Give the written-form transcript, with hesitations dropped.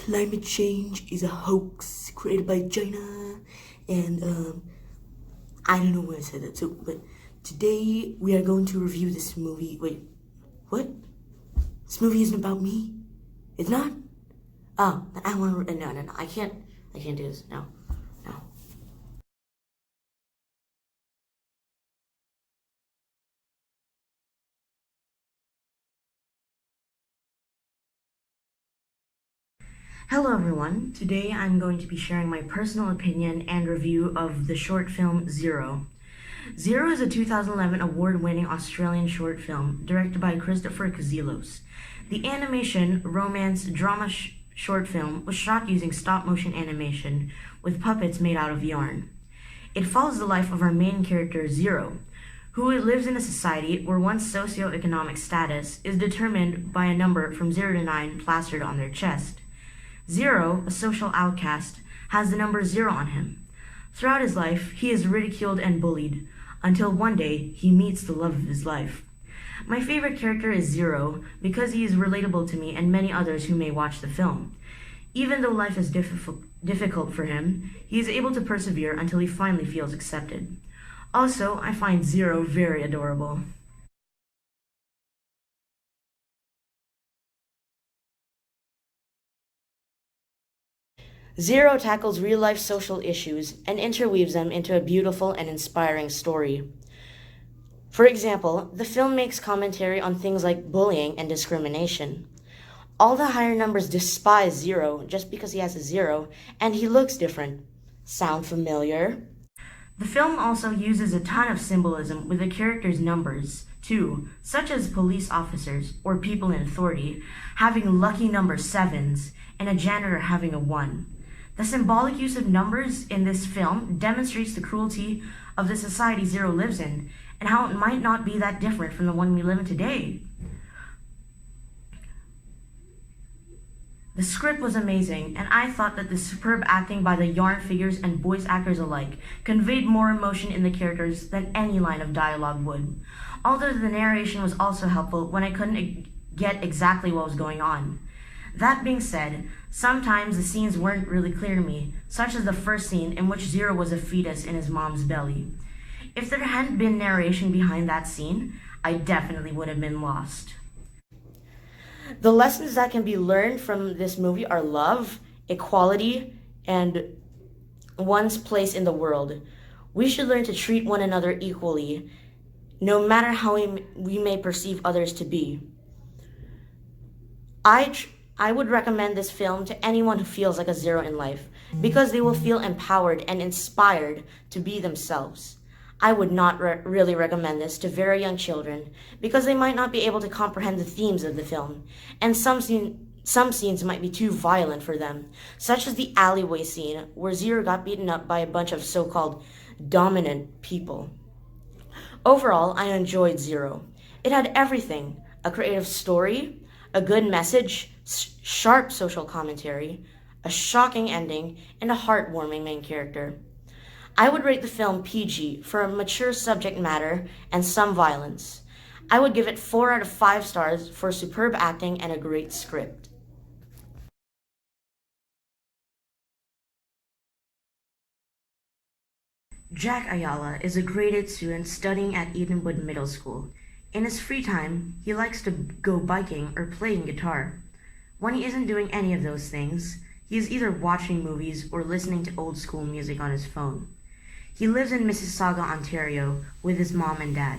climate change is a hoax created by China, and I don't know why I said that. So, but today we are going to review this movie. Wait, what? This movie isn't about me. It's not. Oh, I want to. No, I can't. I can't do this. No, no. Hello everyone, today I'm going to be sharing my personal opinion and review of the short film Zero. Zero is a 2011 award-winning Australian short film directed by Christopher Kozelos. The animation, romance, drama short film was shot using stop-motion animation with puppets made out of yarn. It follows the life of our main character Zero, who lives in a society where one's socioeconomic status is determined by a number from 0 to 9 plastered on their chest. Zero, a social outcast, has the number 0 on him. Throughout his life, he is ridiculed and bullied, until one day he meets the love of his life. My favorite character is Zero because he is relatable to me and many others who may watch the film. Even though life is difficult for him, he is able to persevere until he finally feels accepted. Also, I find Zero very adorable. Zero tackles real-life social issues and interweaves them into a beautiful and inspiring story. For example, the film makes commentary on things like bullying and discrimination. All the higher numbers despise Zero just because he has a 0 and he looks different. Sound familiar? The film also uses a ton of symbolism with the characters' numbers, too, such as police officers or people in authority having lucky number 7s and a janitor having a 1. The symbolic use of numbers in this film demonstrates the cruelty of the society Zero lives in and how it might not be that different from the one we live in today. The script was amazing, and I thought that the superb acting by the yarn figures and voice actors alike conveyed more emotion in the characters than any line of dialogue would. Although the narration was also helpful when I couldn't get exactly what was going on. That being said, sometimes the scenes weren't really clear to me, such as the first scene in which Zero was a fetus in his mom's belly. If there hadn't been narration behind that scene, I definitely would have been lost. The lessons that can be learned from this movie are love, equality, and one's place in the world. We should learn to treat one another equally, no matter how we may perceive others to be. I would recommend this film to anyone who feels like a 0 in life, because they will feel empowered and inspired to be themselves. I would not really recommend this to very young children, because they might not be able to comprehend the themes of the film, and some scenes might be too violent for them, such as the alleyway scene where Zero got beaten up by a bunch of so-called dominant people. Overall, I enjoyed Zero. It had everything: a creative story, a good message, sharp social commentary, a shocking ending, and a heartwarming main character. I would rate the film PG for a mature subject matter and some violence. I would give it 4 out of 5 stars for superb acting and a great script. Jack Ayala is a graded student studying at Edenwood Middle School. In his free time, he likes to go biking or playing guitar. When he isn't doing any of those things, he is either watching movies or listening to old school music on his phone. He lives in Mississauga, Ontario, with his mom and dad.